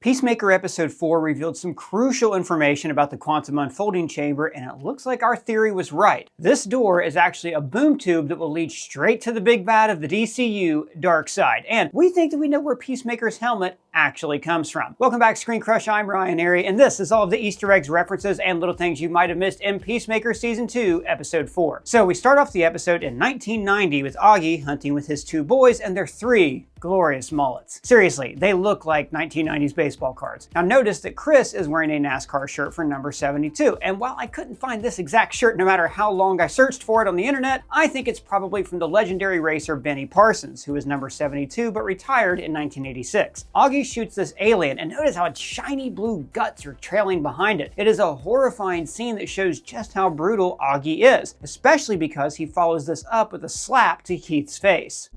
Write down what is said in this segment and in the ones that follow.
Peacemaker Episode 4 revealed some crucial information about the quantum unfolding chamber, and it looks like our theory was right. This door is actually a boom tube that will lead straight to the big bad of the DCU, Darkseid, and we think that we know where Peacemaker's helmet actually comes from. Welcome back, ScreenCrush. I'm Ryan Airy, and this is all of the Easter eggs, references, and little things you might have missed in Peacemaker Season 2, Episode 4. So we start off the episode in 1990 with Augie hunting with his two boys and their three glorious mullets. Seriously, they look like 1990s baseball cards. Now notice that Chris is wearing a NASCAR shirt for number 72, and while I couldn't find this exact shirt no matter how long I searched for it on the internet, I think it's probably from the legendary racer Benny Parsons, who is number 72 but retired in 1986. Augie shoots this alien, and notice how its shiny blue guts are trailing behind it. It is a horrifying scene that shows just how brutal Augie is, especially because he follows this up with a slap to Keith's face.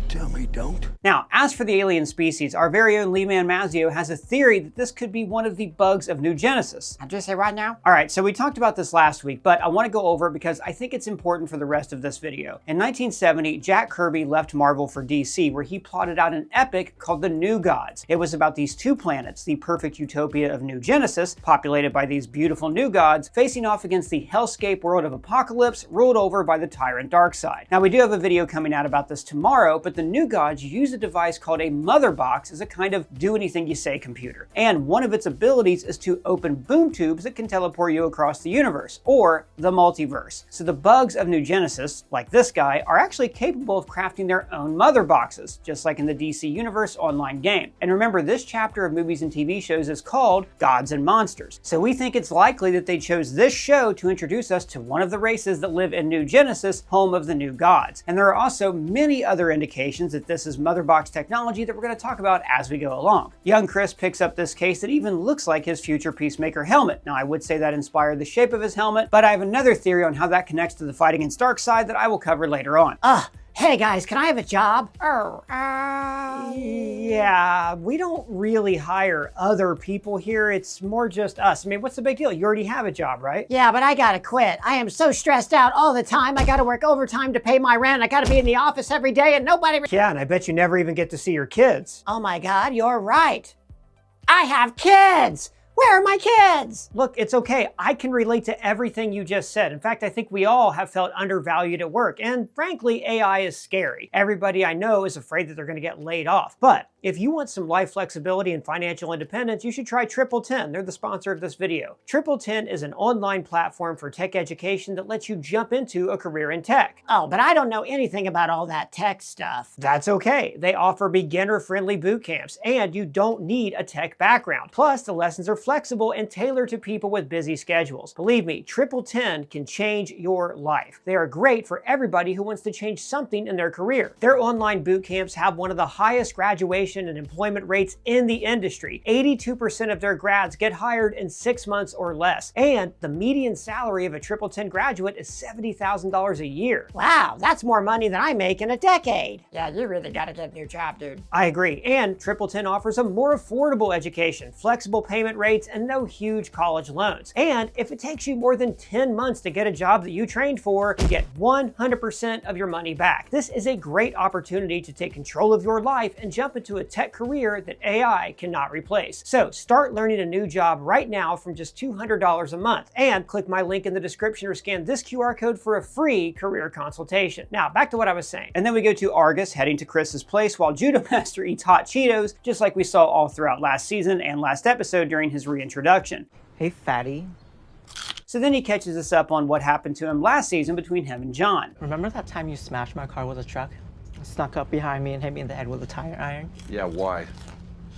Tell me don't. Now, as for the alien species, our very own Lee Mazzio has a theory that this could be one of the bugs of New Genesis. I'll just say right now. Alright, so we talked about this last week, but I want to go over it because I think it's important for the rest of this video. In 1970, Jack Kirby left Marvel for DC, where he plotted out an epic called The New Gods. It was about these two planets, the perfect utopia of New Genesis, populated by these beautiful new gods, facing off against the hellscape world of Apokolips, ruled over by the tyrant Darkseid. Now, we do have a video coming out about this tomorrow, but the new gods use a device called a mother box as a kind of do-anything-you-say computer. And one of its abilities is to open boom tubes that can teleport you across the universe, or the multiverse. So the bugs of New Genesis, like this guy, are actually capable of crafting their own mother boxes, just like in the DC Universe online game. And remember, this chapter of movies and TV shows is called Gods and Monsters. So we think it's likely that they chose this show to introduce us to one of the races that live in New Genesis, home of the new gods. And there are also many other indications that this is mother box technology that we're going to talk about as we go along. Young Chris picks up this case that even looks like his future Peacemaker helmet. Now, I would say that inspired the shape of his helmet, but I have another theory on how that connects to the fight against Darkseid that I will cover later on. Hey guys, can I have a job? Yeah, we don't really hire other people here. It's more just us. I mean, what's the big deal? You already have a job, right? Yeah, but I gotta quit. I am so stressed out all the time. I gotta work overtime to pay my rent. I gotta be in the office every day and nobody... Yeah, and I bet you never even get to see your kids. Oh my God, you're right. I have kids! Where are my kids? Look, it's okay. I can relate to everything you just said. In fact, I think we all have felt undervalued at work. And frankly, AI is scary. Everybody I know is afraid that they're going to get laid off. But if you want some life flexibility and financial independence, you should try Triple 10. They're the sponsor of this video. Triple 10 is an online platform for tech education that lets you jump into a career in tech. Oh, but I don't know anything about all that tech stuff. That's okay. They offer beginner-friendly boot camps, and you don't need a tech background. Plus, the lessons are flexible and tailored to people with busy schedules. Believe me, Triple 10 can change your life. They are great for everybody who wants to change something in their career. Their online boot camps have one of the highest graduation and employment rates in the industry. 82% of their grads get hired in 6 months or less. And the median salary of a Triple 10 graduate is $70,000 a year. Wow, that's more money than I make in a decade. Yeah, you really gotta get a new job, dude. I agree. And Triple 10 offers a more affordable education, flexible payment rates, and no huge college loans. And if it takes you more than 10 months to get a job that you trained for, you get 100% of your money back. This is a great opportunity to take control of your life and jump into a tech career that AI cannot replace. So start learning a new job right now from just $200 a month. And click my link in the description or scan this QR code for a free career consultation. Now, back to what I was saying. And then we go to Argus heading to Chris's place while Judo Master eats hot Cheetos, just like we saw all throughout last season and last episode during his reintroduction. Hey, fatty. So then he catches us up on what happened to him last season between him and John. Remember that time you smashed my car with a truck? Snuck up behind me and hit me in the head with a tire iron? Yeah, why?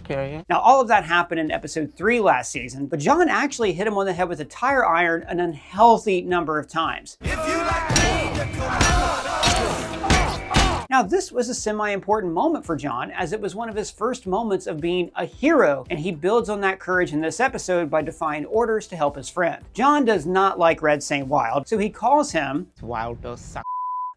Scary. Now, all of that happened in episode 3 last season, but John actually hit him on the head with a tire iron an unhealthy number of times. If you like me, Now, this was a semi-important moment for John, as it was one of his first moments of being a hero, and he builds on that courage in this episode by defying orders to help his friend. John does not like Red Saint Wild, so he calls him Wild Bill suck.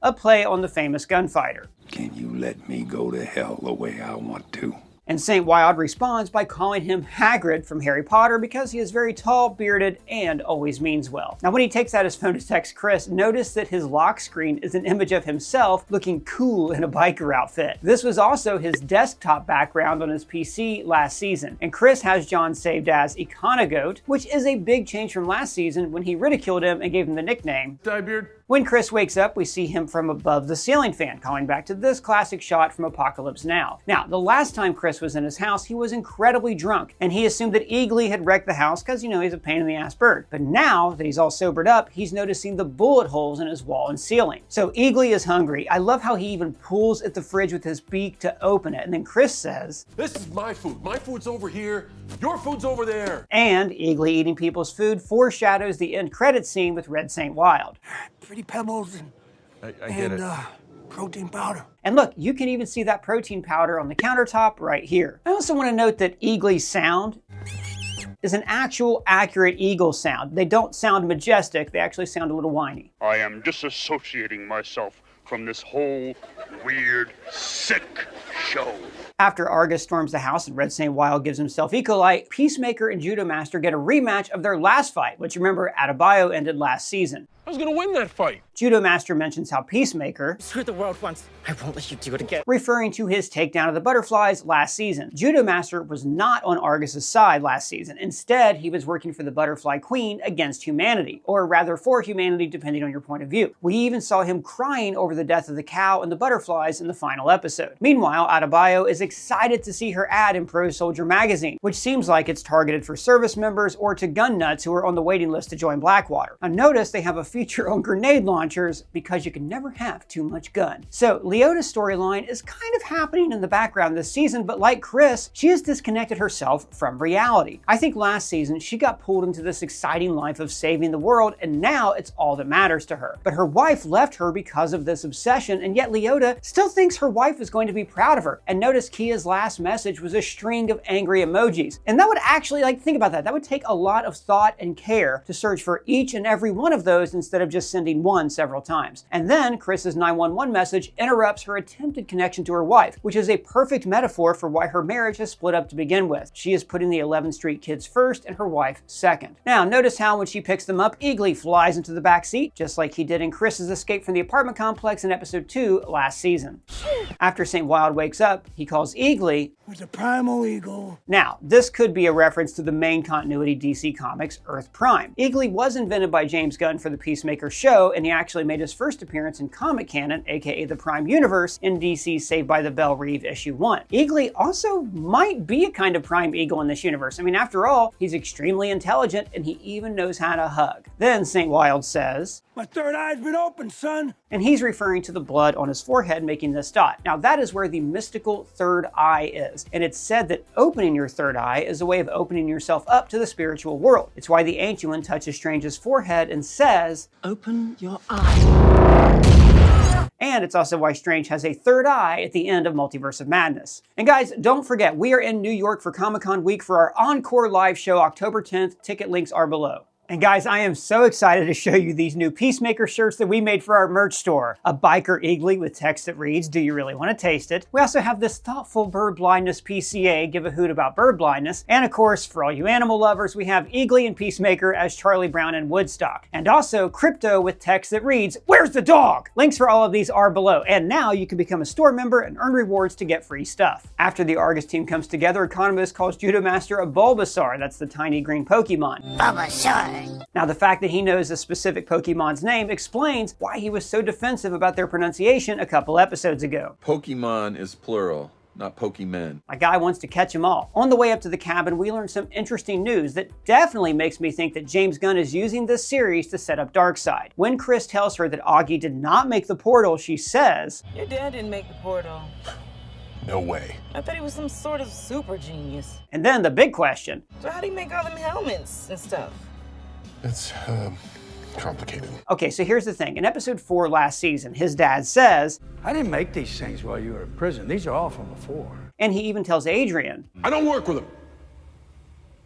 A play on the famous gunfighter. Can you let me go to hell the way I want to? And St. Wild responds by calling him Hagrid from Harry Potter because he is very tall, bearded, and always means well. Now when he takes out his phone to text Chris, notice that his lock screen is an image of himself looking cool in a biker outfit. This was also his desktop background on his PC last season. And Chris has John saved as Econogoat, which is a big change from last season when he ridiculed him and gave him the nickname Diebeard. When Chris wakes up, we see him from above the ceiling fan, calling back to this classic shot from Apokolips Now. Now, the last time Chris was in his house, he was incredibly drunk, and he assumed that Eagly had wrecked the house because, you know, he's a pain in the ass bird. But now that he's all sobered up, he's noticing the bullet holes in his wall and ceiling. So Eagly is hungry. I love how he even pulls at the fridge with his beak to open it. And then Chris says, "This is my food. My food's over here. Your food's over there." And Eagly eating people's food foreshadows the end credits scene with Red St. Wild. Pretty pebbles I get it. protein powder. And look, you can even see that protein powder on the countertop right here. I also want to note that Eagly's sound is an actual accurate eagle sound. They don't sound majestic, they actually sound a little whiny. I am disassociating myself from this whole weird, sick show. After Argus storms the house and Red St. Wild gives himself Ecolite, Peacemaker and Judo Master get a rematch of their last fight, which remember Adebayo ended last season. I was gonna win that fight. Judo Master mentions how Peacemaker Screw the world once. I won't let you do it again. referring to his takedown of the butterflies last season. Judo Master was not on Argus's side last season. Instead, he was working for the Butterfly Queen against humanity, or rather for humanity depending on your point of view. We even saw him crying over the death of the cow and the butterflies in the final episode. Meanwhile, Adebayo is excited to see her ad in Pro Soldier magazine, which seems like it's targeted for service members or to gun nuts who are on the waiting list to join Blackwater. Now notice they have a feature on grenade launchers because you can never have too much gun. So Leota's storyline is kind of happening in the background this season, but like Chris, she has disconnected herself from reality. I think last season she got pulled into this exciting life of saving the world, and now it's all that matters to her. But her wife left her because of this obsession, and yet Leota still thinks her wife is going to be proud of her. And notice Kia's last message was a string of angry emojis. And that would actually, think about that. That would take a lot of thought and care to search for each and every one of those instead of just sending one several times. And then Chris's 911 message interrupts her attempted connection to her wife, which is a perfect metaphor for why her marriage has split up to begin with. She is putting the 11th Street kids first and her wife second. Now, notice how when she picks them up, Eagly flies into the back seat, just like he did in Chris's escape from the apartment complex in episode 2 last season. After St. Wild wakes up, he calls Eagly With the primal eagle. Now, this could be a reference to the main continuity DC Comics, Earth Prime. Eagly was invented by James Gunn for the Peacemaker show, and he actually made his first appearance in comic canon, aka the Prime Universe, in DC's Saved by the Bell Reeve issue 1. Eagly also might be a kind of Prime Eagle in this universe. I mean, after all, he's extremely intelligent, and he even knows how to hug. Then St. Wild says, My third eye's been opened, son. and he's referring to the blood on his forehead making this dot. Now that is where the mystical third eye is, and it's said that opening your third eye is a way of opening yourself up to the spiritual world. It's why the Ancient One touches Strange's forehead and says, Open your eye. and it's also why Strange has a third eye at the end of Multiverse of Madness. And guys, don't forget, we are in New York for Comic-Con week for our encore live show October 10th. Ticket links are below. And guys, I am so excited to show you these new Peacemaker shirts that we made for our merch store. A biker Eagly with text that reads, "Do you really want to taste it?" We also have this thoughtful bird blindness PCA, give a hoot about bird blindness. And of course, for all you animal lovers, we have Eagly and Peacemaker as Charlie Brown and Woodstock. And also Crypto with text that reads, "Where's the dog?" Links for all of these are below. And now you can become a store member and earn rewards to get free stuff. After the Argus team comes together, Economist calls Judo Master a Bulbasaur. That's the tiny green Pokemon. Bulbasaur. Now, the fact that he knows a specific Pokemon's name explains why he was so defensive about their pronunciation a couple episodes ago. Pokemon is plural, not Pokemon. My guy wants to catch them all. On the way up to the cabin, we learned some interesting news that definitely makes me think that James Gunn is using this series to set up Darkseid. When Chris tells her that Augie did not make the portal, she says, Your dad didn't make the portal. No way. I thought he was some sort of super genius. and then the big question, So how'd he make all them helmets and stuff? It's complicated. okay, so here's the thing. In episode 4 last season, his dad says, I didn't make these things while you were in prison. These are all from before. and he even tells Adrian, I don't work with him.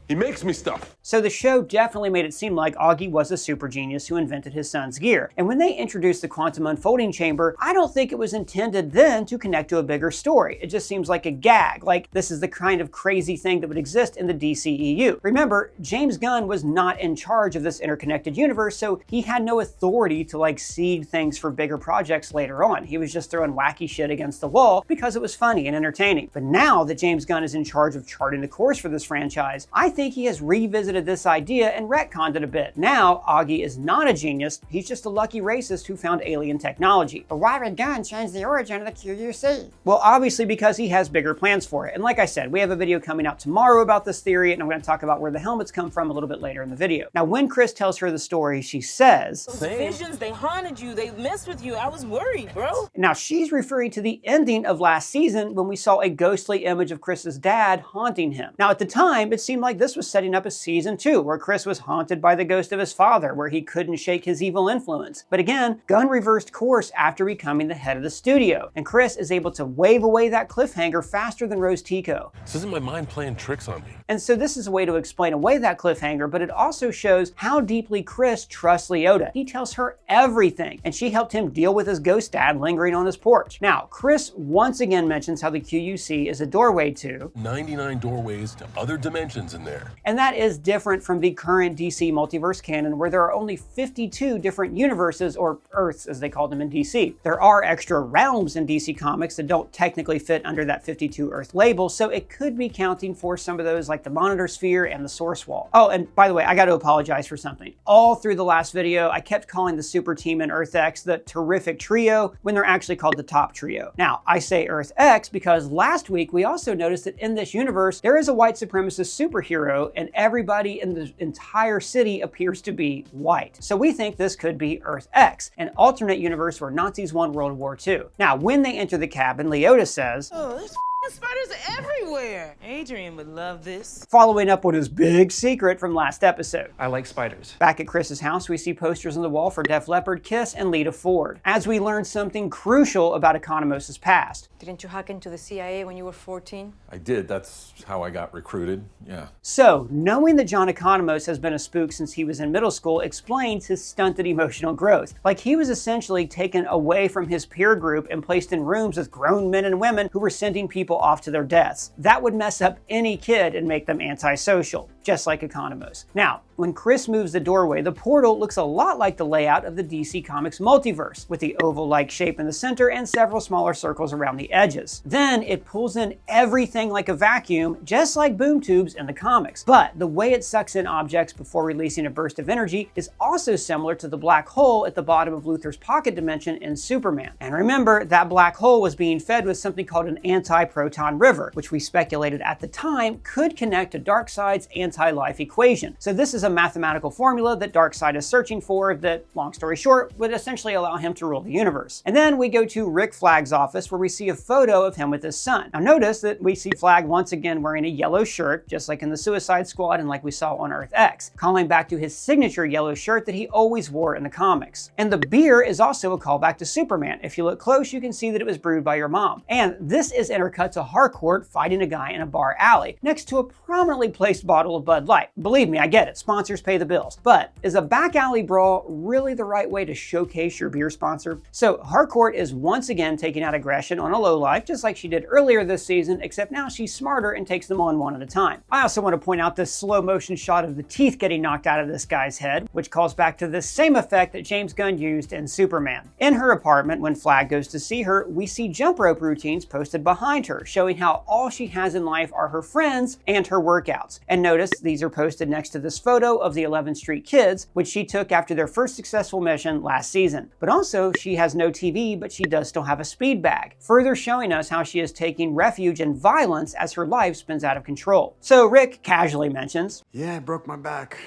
He makes me stuff. So the show definitely made it seem like Augie was a super genius who invented his son's gear. And when they introduced the quantum unfolding chamber, I don't think it was intended then to connect to a bigger story. It just seems like a gag, like this is the kind of crazy thing that would exist in the DCEU. Remember, James Gunn was not in charge of this interconnected universe, so he had no authority to like seed things for bigger projects later on. He was just throwing wacky shit against the wall because it was funny and entertaining. But now that James Gunn is in charge of charting the course for this franchise, I think he has revisited this idea and retconned it a bit. Now, Augie is not a genius, he's just a lucky racist who found alien technology. But why would Gunn change the origin of the QUC? Well, obviously because he has bigger plans for it. And like I said, we have a video coming out tomorrow about this theory, and I'm going to talk about where the helmets come from a little bit later in the video. Now, when Chris tells her the story, she says, Those visions, they haunted you, they messed with you. I was worried, bro. Now, she's referring to the ending of last season when we saw a ghostly image of Chris's dad haunting him. Now, at the time, it seemed like this was setting up a season 2 where Chris was haunted by the ghost of his father, where he couldn't shake his evil influence. But again, Gunn reversed course after becoming the head of the studio, and Chris is able to wave away that cliffhanger faster than Rose Tico. This isn't my mind playing tricks on me. And so this is a way to explain away that cliffhanger, but it also shows how deeply Chris trusts Leota. He tells her everything, and she helped him deal with his ghost dad lingering on his porch. Now, Chris once again mentions how the QUC is a doorway to 99 doorways to other dimensions in there. and that is different from the current DC multiverse canon where there are only 52 different universes, or Earths as they call them in DC. There are extra realms in DC Comics that don't technically fit under that 52 Earth label, so it could be counting for some of those like the Monitor Sphere and the Source Wall. Oh, and by the way, I got to apologize for something. All through the last video, I kept calling the super team in Earth X the Terrific Trio when they're actually called the Top Trio. Now, I say Earth X because last week we also noticed that in this universe, there is a white supremacist superhero and everybody in the entire city appears to be white. So we think this could be Earth X, an alternate universe where Nazis won World War II. Now, when they enter the cabin, Leota says, Oh, there's spiders everywhere. Adrian would love this. following up on his big secret from last episode. I like spiders. Back at Chris's house, we see posters on the wall for Def Leppard, Kiss, and Lita Ford, as we learn something crucial about Economos' past. Didn't you hack into the CIA when you were 14? I did. That's how I got recruited. Yeah. So, knowing that John Economos has been a spook since he was in middle school explains his stunted emotional growth. Like he was essentially taken away from his peer group and placed in rooms with grown men and women who were sending people off to their deaths. That would mess up any kid and make them antisocial, just like Economos. Now, when Chris moves the doorway, the portal looks a lot like the layout of the DC Comics multiverse, with the oval-like shape in the center and several smaller circles around the edges. Then it pulls in everything like a vacuum, just like boom tubes in the comics. But the way it sucks in objects before releasing a burst of energy is also similar to the black hole at the bottom of Luthor's pocket dimension in Superman. And remember, that black hole was being fed with something called an anti-proton river, which we speculated at the time could connect to Darkseid's anti-life equation. So this is a mathematical formula that Darkseid is searching for that, long story short, would essentially allow him to rule the universe. And then we go to Rick Flag's office where we see a photo of him with his son. Now notice that we see Flag once again wearing a yellow shirt, just like in the Suicide Squad and like we saw on Earth X, calling back to his signature yellow shirt that he always wore in the comics. And the beer is also a callback to Superman. If you look close, you can see that it was brewed by your mom. And this is intercut to Harcourt fighting a guy in a bar alley next to a prominently placed bottle of Bud Light. Believe me, I get it. Sponsors pay the bills. But is a back alley brawl really the right way to showcase your beer sponsor? So Harcourt is once again taking out aggression on a lowlife, just like she did earlier this season, except now she's smarter and takes them on one at a time. I also want to point out this slow motion shot of the teeth getting knocked out of this guy's head, which calls back to the same effect that James Gunn used in Superman. In her apartment, when Flag goes to see her, we see jump rope routines posted behind her, showing how all she has in life are her friends and her workouts. And notice these are posted next to this photo of the 11th Street Kids, which she took after their first successful mission last season. But also, she has no TV, but she does still have a speed bag, further showing us how she is taking refuge in violence as her life spins out of control. So Rick casually mentions, Yeah, I broke my back.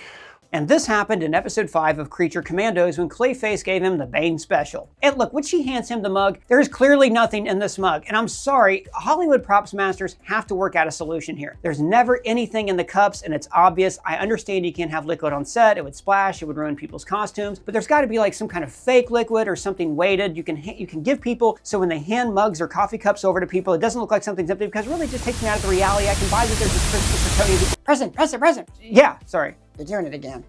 And this happened in episode 5 of Creature Commandos when Clayface gave him the Bane special. And look, when she hands him the mug, there's clearly nothing in this mug. And I'm sorry, Hollywood props masters have to work out a solution here. There's never anything in the cups and it's obvious. I understand you can't have liquid on set, it would splash, it would ruin people's costumes, but there's gotta be like some kind of fake liquid or something weighted you can give people so when they hand mugs or coffee cups over to people, it doesn't look like something's empty because it really just takes me out of the reality. I can buy that there's this Christopher Tony. Present. Yeah, sorry. You're doing it again.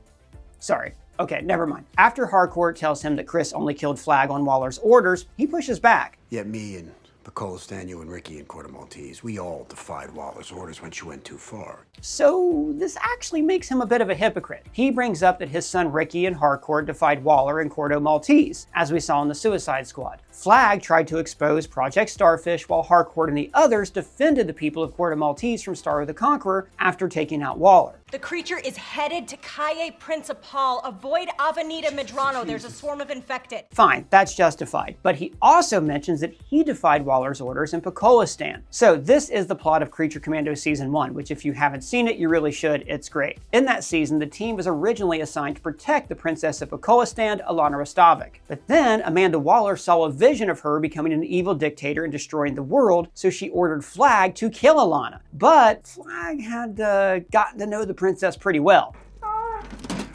Sorry. Okay, never mind. After Harcourt tells him that Chris only killed Flag on Waller's orders, he pushes back. Yet me and Apokolips, Daniel, and Ricky and Corto Maltese, we all defied Waller's orders when she went too far. So this actually makes him a bit of a hypocrite. He brings up that his son Ricky and Harcourt defied Waller and Corto Maltese, as we saw in the Suicide Squad. Flag tried to expose Project Starfish while Harcourt and the others defended the people of Corto Maltese from Star the Conqueror after taking out Waller. The creature is headed to Calle Principal. Avoid Avenida Medrano. There's a swarm of infected. Fine, that's justified. But he also mentions that he defied Waller's orders in Pecolistan. So this is the plot of Creature Commando Season 1, which if you haven't seen it, you really should. It's great. In that season, the team was originally assigned to protect the Princess of Pecolistan, Alana Rostovic. But then Amanda Waller saw a vision of her becoming an evil dictator and destroying the world, so she ordered Flag to kill Alana. But Flag had gotten to know the princess pretty well.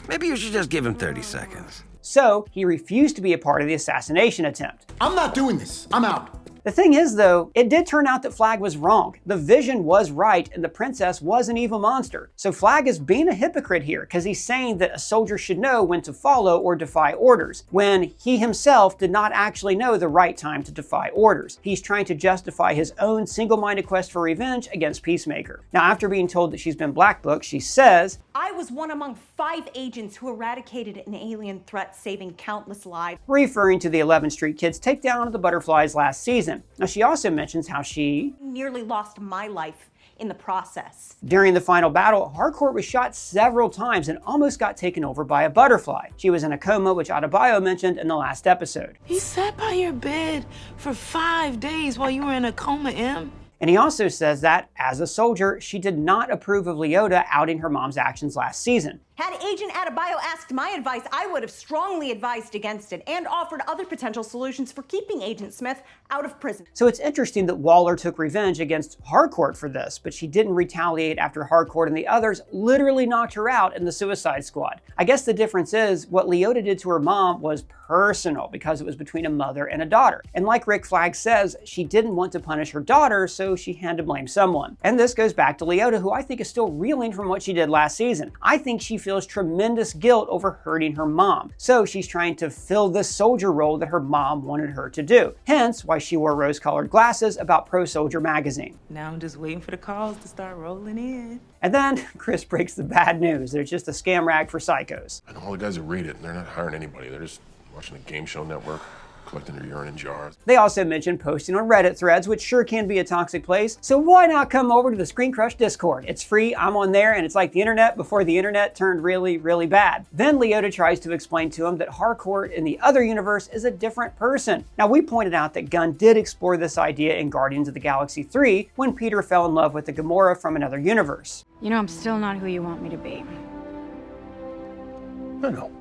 Maybe you should just give him 30 seconds. So he refused to be a part of the assassination attempt. I'm not doing this. I'm out. The thing is, though, it did turn out that Flag was wrong. The vision was right, and the princess was an evil monster. So Flag is being a hypocrite here, because he's saying that a soldier should know when to follow or defy orders, when he himself did not actually know the right time to defy orders. He's trying to justify his own single-minded quest for revenge against Peacemaker. Now, after being told that she's been blackbooked, she says, I was one among 5 agents who eradicated an alien threat, saving countless lives. Referring to the 11th Street Kids takedown of the Butterflies last season. Now, she also mentions how she nearly lost my life in the process. During the final battle, Harcourt was shot several times and almost got taken over by a butterfly. She was in a coma, which Adebayo mentioned in the last episode. He sat by your bed for 5 days while you were in a coma, Em. And he also says that, as a soldier, she did not approve of Leota outing her mom's actions last season. Had Agent Adebayo asked my advice, I would have strongly advised against it and offered other potential solutions for keeping Agent Smith out of prison. So it's interesting that Waller took revenge against Harcourt for this, but she didn't retaliate after Harcourt and the others literally knocked her out in the Suicide Squad. I guess the difference is what Leota did to her mom was personal because it was between a mother and a daughter. And like Rick Flag says, she didn't want to punish her daughter, so she had to blame someone. And this goes back to Leota, who I think is still reeling from what she did last season. I think she feels tremendous guilt over hurting her mom. So she's trying to fill this soldier role that her mom wanted her to do. Hence why she wore rose-colored glasses about Pro Soldier magazine. Now I'm just waiting for the calls to start rolling in. And then Chris breaks the bad news. There's just a scam rag for psychos. And all the guys that read it, they're not hiring anybody. They're just watching the game show network, collecting their urine in jars. They also mention posting on Reddit threads, which sure can be a toxic place. So why not come over to the ScreenCrush Discord? It's free, I'm on there, and it's like the internet before the internet turned really, really bad. Then Leota tries to explain to him that Harcourt in the other universe is a different person. Now, we pointed out that Gunn did explore this idea in Guardians of the Galaxy 3 when Peter fell in love with the Gamora from another universe. You know, I'm still not who you want me to be. I know.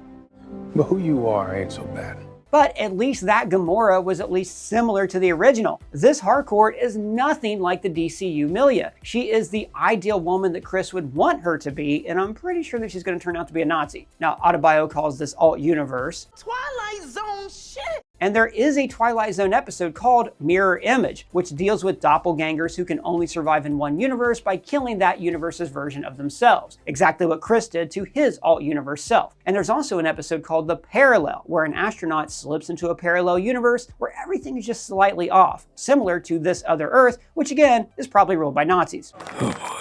But who you are ain't so bad. But at least that Gamora was at least similar to the original. This Harcourt is nothing like the DCU Milia. She is the ideal woman that Chris would want her to be, and I'm pretty sure that she's going to turn out to be a Nazi. Now, Adebayo calls this alt-universe. Twilight Zone shit! And there is a Twilight Zone episode called Mirror Image, which deals with doppelgangers who can only survive in one universe by killing that universe's version of themselves. Exactly what Chris did to his alt-universe self. And there's also an episode called The Parallel, where an astronaut slips into a parallel universe where everything is just slightly off, similar to this other Earth, which again is probably ruled by Nazis. Oh boy.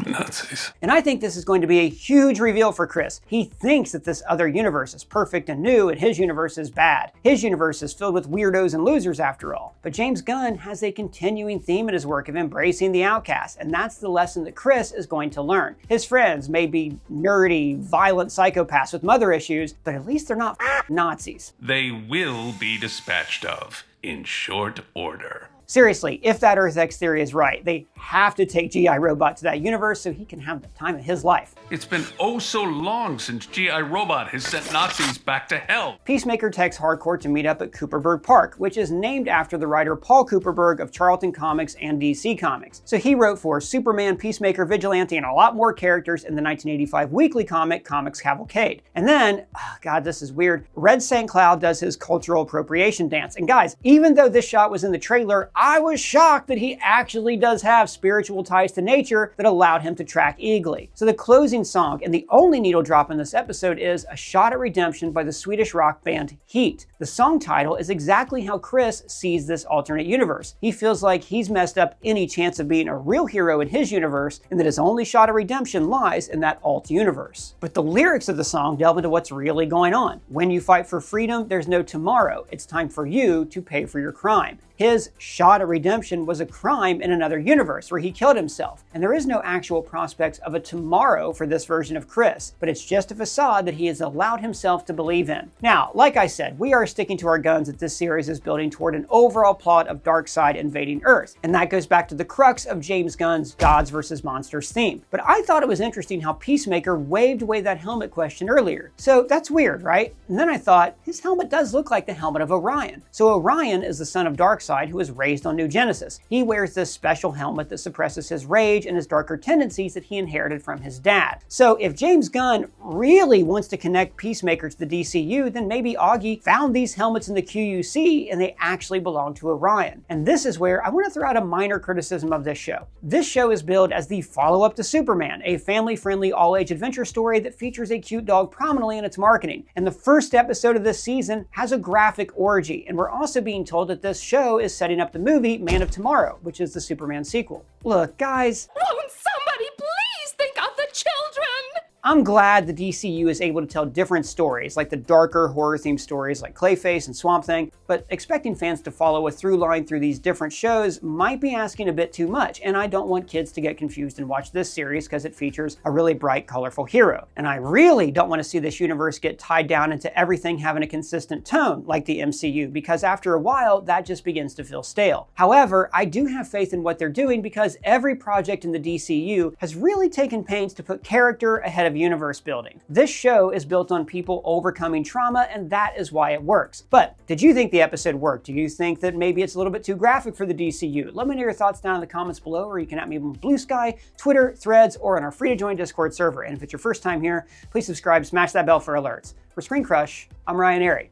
Nazis. And I think this is going to be a huge reveal for Chris. He thinks that this other universe is perfect and new and his universe is bad. His universe is filled with weirdos and losers after all. But James Gunn has a continuing theme in his work of embracing the outcast, and that's the lesson that Chris is going to learn. His friends may be nerdy, violent psychopaths with mother issues, but at least they're not Nazis. They will be dispatched of in short order. Seriously, if that Earth X theory is right, they have to take G.I. Robot to that universe so he can have the time of his life. It's been oh so long since G.I. Robot has sent Nazis back to hell. Peacemaker texts Harcourt to meet up at Cooperberg Park, which is named after the writer Paul Cooperberg of Charlton Comics and DC Comics. So he wrote for Superman, Peacemaker, Vigilante, and a lot more characters in the 1985 weekly comic Comics Cavalcade. And then, oh God, this is weird, Red St. Cloud does his cultural appropriation dance. And guys, even though this shot was in the trailer, I was shocked that he actually does have spiritual ties to nature that allowed him to track eagly. So the closing song, and the only needle drop in this episode, is A Shot at Redemption by the Swedish rock band Heat. The song title is exactly how Chris sees this alternate universe. He feels like he's messed up any chance of being a real hero in his universe, and that his only shot at redemption lies in that alt universe. But the lyrics of the song delve into what's really going on. When you fight for freedom, there's no tomorrow. It's time for you to pay for your crime. His shot at redemption was a crime in another universe where he killed himself, and there is no actual prospects of a tomorrow for this version of Chris, but it's just a facade that he has allowed himself to believe in. Now, like I said, we are sticking to our guns that this series is building toward an overall plot of Darkseid invading Earth, and that goes back to the crux of James Gunn's Gods vs. Monsters theme. But I thought it was interesting how Peacemaker waved away that helmet question earlier. So that's weird, right? And then I thought, his helmet does look like the helmet of Orion. So Orion is the son of Darkseid, who was raised on New Genesis. He wears this special helmet that suppresses his rage and his darker tendencies that he inherited from his dad. So if James Gunn really wants to connect Peacemaker to the DCU, then maybe Augie found these helmets in the QUC and they actually belong to Orion. And this is where I want to throw out a minor criticism of this show. This show is billed as the follow-up to Superman, a family-friendly all-age adventure story that features a cute dog prominently in its marketing. And the first episode of this season has a graphic orgy, and we're also being told that this show is setting up the movie Man of Tomorrow, which is the Superman sequel. Look, guys, Won't somebody please think of the children? I'm glad the DCU is able to tell different stories, like the darker horror-themed stories like Clayface and Swamp Thing, but expecting fans to follow a through line through these different shows might be asking a bit too much, and I don't want kids to get confused and watch this series because it features a really bright, colorful hero. And I really don't want to see this universe get tied down into everything having a consistent tone, like the MCU, because after a while, that just begins to feel stale. However, I do have faith in what they're doing because every project in the DCU has really taken pains to put character ahead of universe building. This show is built on people overcoming trauma, and that is why it works. But did you think the episode worked? Do you think that maybe it's a little bit too graphic for the DCU? Let me know your thoughts down in the comments below, or you can at me on Blue Sky, Twitter, Threads, or on our free-to-join Discord server. And if it's your first time here, please subscribe, smash that bell for alerts. For ScreenCrush, I'm Ryan Airy.